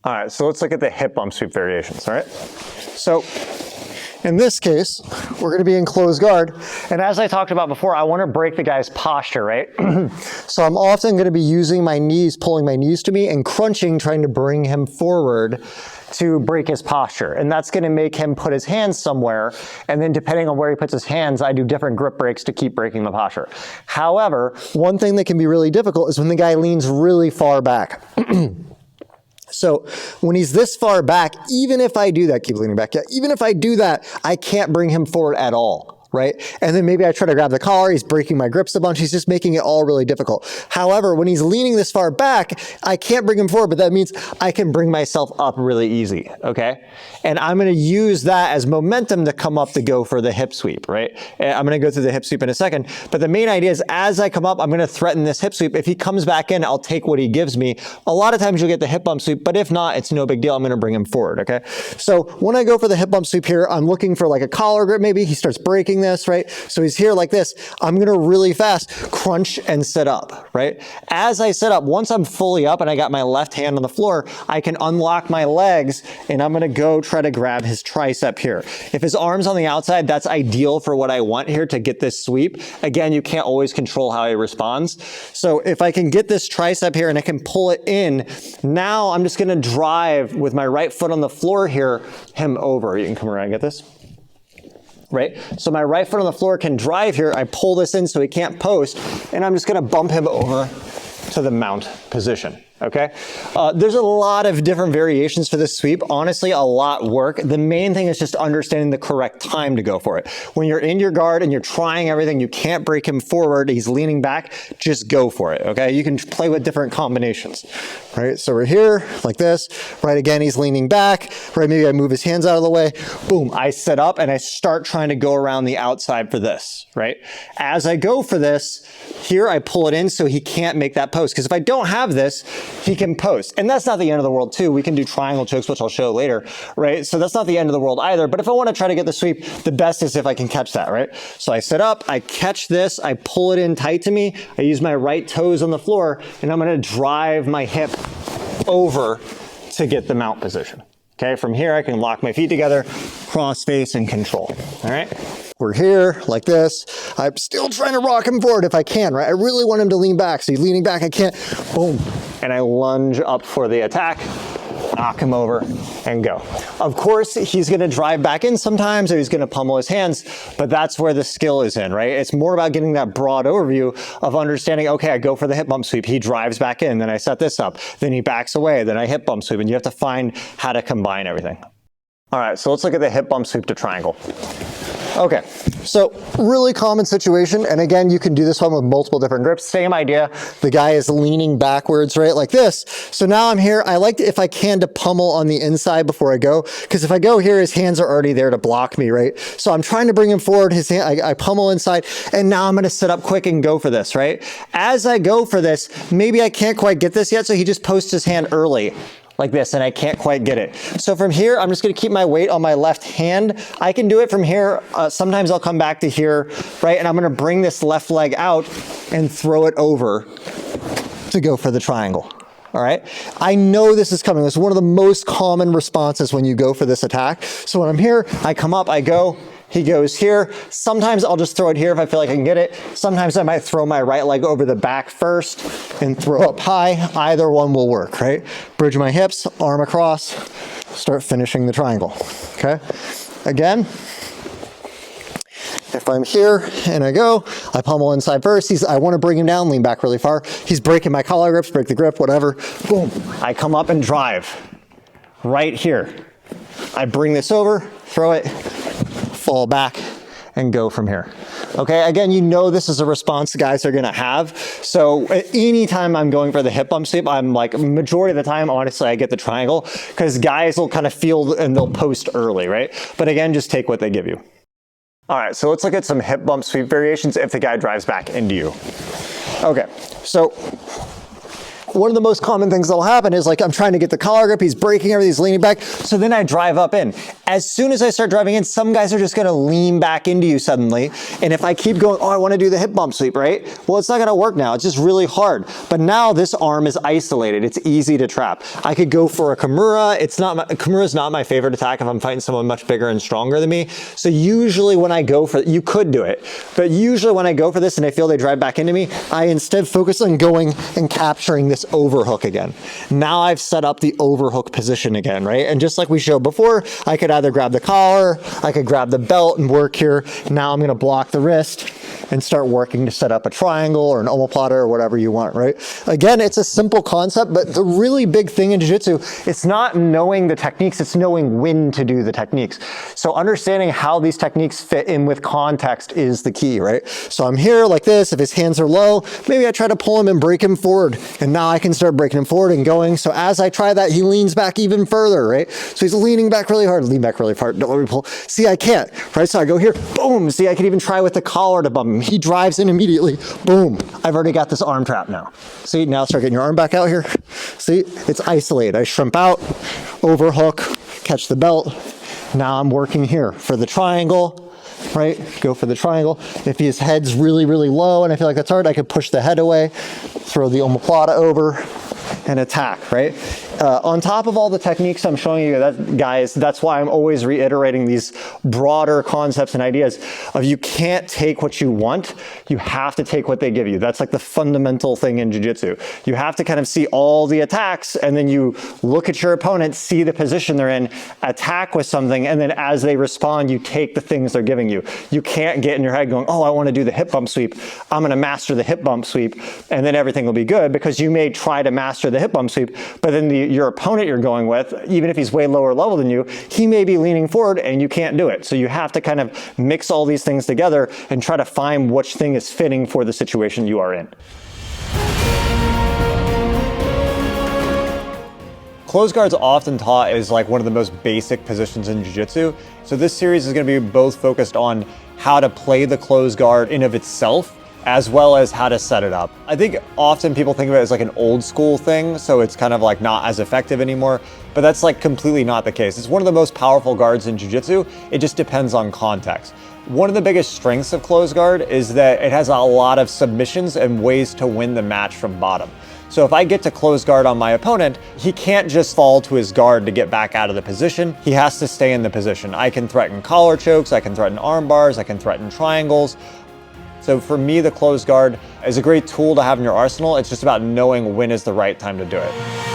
All right, so let's look at the hip bump sweep variations, all right? So in this case, we're gonna be in closed guard. And as I talked about before, I wanna break the guy's posture, right? So I'm often gonna be using my knees, pulling my knees to me and crunching, trying to bring him forward to break his posture. And that's gonna make him put his hands somewhere. And then depending on where he puts his hands, I do different grip breaks to keep breaking the posture. However, one thing that can be really difficult is when the guy leans really far back. So when he's this far back, even if I do that, keep leaning back, yeah, even if I do that, I can't bring him forward at all, right? And then maybe I try to grab the collar, he's breaking my grips a bunch, he's just making it all really difficult. However, when he's leaning this far back, I can't bring him forward, but that means I can bring myself up really easy, okay? And I'm gonna use that as momentum to come up to go for the hip sweep, right? And I'm gonna go through the hip sweep in a second, but the main idea is as I come up, I'm gonna threaten this hip sweep. If he comes back in, I'll take what he gives me. A lot of times you'll get the hip bump sweep, but if not, it's no big deal. I'm gonna bring him forward, okay? So when I go for the hip bump sweep here, I'm looking for like a collar grip maybe. He starts breaking this, right? So he's here like this. I'm gonna really fast crunch and sit up, right? As I sit up, once I'm fully up and I got my left hand on the floor, I can unlock my legs and I'm gonna go try to grab his tricep here. If his arm's on the outside, that's ideal for what I want here to get this sweep. Again, you can't always control how he responds. So if I can get this tricep here and I can pull it in, now I'm just gonna drive with my right foot on the floor here, him over. You can come around and get this. Right? So my right foot on the floor can drive here. I pull this in so he can't post, and I'm just gonna bump him over to the mount position. Okay, there's a lot of different variations for this sweep. Honestly, a lot work. The main thing is just understanding the correct time to go for it. When you're in your guard and you're trying everything, you can't break him forward, he's leaning back, just go for it, okay? You can play with different combinations, right? So we're here, like this, right? Again, he's leaning back, right? Maybe I move his hands out of the way, boom, I sit up and I start trying to go around the outside for this, right? As I go for this, here I pull it in so he can't make that post, because if I don't have this, he can post. And that's not the end of the world too. We can do triangle chokes, which I'll show later, right? So that's not the end of the world either. But if I want to try to get the sweep, the best is if I can catch that, right? So I sit up, I catch this, I pull it in tight to me, I use my right toes on the floor, and I'm going to drive my hip over to get the mount position. Okay, from here I can lock my feet together, cross face and control, all right? We're here like this. I'm still trying to rock him forward if I can, right? I really want him to lean back. So he's leaning back, I can't, boom. And I lunge up for the attack, knock him over and go. Of course, he's gonna drive back in sometimes or he's gonna pummel his hands, but that's where the skill is in, right? It's more about getting that broad overview of understanding, okay, I go for the hip bump sweep, he drives back in, then I set this up, then he backs away, then I hip bump sweep, and you have to find how to combine everything. All right, so let's look at the hip bump sweep to triangle. Okay, so really common situation, and again, you can do this one with multiple different grips. Same idea, the guy is leaning backwards, right, like this. So now I'm here, I like to, if I can, to pummel on the inside before I go, because if I go here, his hands are already there to block me, right? So I'm trying to bring him forward, his hand, I pummel inside, and now I'm gonna sit up quick and go for this, right? As I go for this, maybe I can't quite get this yet, so he just posts his hand early, like this, and I can't quite get it. So from here, I'm just gonna keep my weight on my left hand. I can do it from here. Sometimes I'll come back to here, right? And I'm gonna bring this left leg out and throw it over to go for the triangle, all right? I know this is coming. This is one of the most common responses when you go for this attack. So when I'm here, I come up, I go, he goes here. Sometimes I'll just throw it here if I feel like I can get it. Sometimes I might throw my right leg over the back first and throw up high. Either one will work, right? Bridge my hips, arm across, start finishing the triangle, okay? Again, if I'm here and I go, I pummel inside first. I want to bring him down, lean back really far. He's breaking my collar grips, break the grip, whatever. Boom, I come up and drive right here. I bring this over, throw it, fall back and go from here. Okay, again, you know this is a response guys are gonna have. So anytime I'm going for the hip bump sweep, I'm like, majority of the time, honestly, I get the triangle because guys will kind of feel and they'll post early, right? But again, just take what they give you. All right, so let's look at some hip bump sweep variations if the guy drives back into you. Okay, so one of the most common things that'll happen is like I'm trying to get the collar grip, he's breaking everything, he's leaning back. So then I drive up in. As soon as I start driving in, some guys are just gonna lean back into you suddenly. And if I keep going, oh, I wanna do the hip bump sweep, right? Well, it's not gonna work now. It's just really hard. But now this arm is isolated. It's easy to trap. I could go for a Kimura. Kimura's not my favorite attack if I'm fighting someone much bigger and stronger than me. So usually when I go for, you could do it, but usually when I go for this and I feel they drive back into me, I instead focus on going and capturing this overhook again. Now I've set up the overhook position again, right? And just like we showed before, I could either grab the collar, I could grab the belt and work here. Now I'm gonna block the wrist and start working to set up a triangle or an omoplata or whatever you want, right? Again, it's a simple concept, but the really big thing in jiu-jitsu, it's not knowing the techniques, it's knowing when to do the techniques. So understanding how these techniques fit in with context is the key, right? So I'm here like this, if his hands are low, maybe I try to pull him and break him forward, and now I can start breaking him forward and going. So as I try that, he leans back even further, right? So he's leaning back really hard, lean back really far, don't let me pull. See, I can't, right? So I go here, boom, see, I can even try with the collar to bump him. He drives in immediately, boom. I've already got this arm trap now. See, now start getting your arm back out here. See, it's isolated. I shrimp out, overhook, catch the belt. Now I'm working here for the triangle, right? Go for the triangle. If his head's really, really low and I feel like that's hard, I could push the head away, throw the omoplata over, and attack, right? On top of all the techniques I'm showing you, guys, that's why I'm always reiterating these broader concepts and ideas of you can't take what you want, you have to take what they give you. That's like the fundamental thing in jiu-jitsu. You have to kind of see all the attacks and then you look at your opponent, see the position they're in, attack with something, and then as they respond, you take the things they're giving you. You can't get in your head going, oh, I want to do the hip bump sweep. I'm going to master the hip bump sweep and then everything will be good, because you may try to master the hip bump sweep, but then your opponent you're going with, even if he's way lower level than you, he may be leaning forward and you can't do it. So you have to kind of mix all these things together and try to find which thing is fitting for the situation you are in. Closed guard's often taught as like one of the most basic positions in jiu-jitsu. So this series is going to be both focused on how to play the closed guard in of itself, as well as how to set it up. I think often people think of it as like an old school thing, so it's kind of like not as effective anymore, but that's like completely not the case. It's one of the most powerful guards in jiu-jitsu. It just depends on context. One of the biggest strengths of closed guard is that it has a lot of submissions and ways to win the match from bottom. So if I get to close guard on my opponent, he can't just fall to his guard to get back out of the position. He has to stay in the position. I can threaten collar chokes, I can threaten arm bars, I can threaten triangles. So for me, the closed guard is a great tool to have in your arsenal. It's just about knowing when is the right time to do it.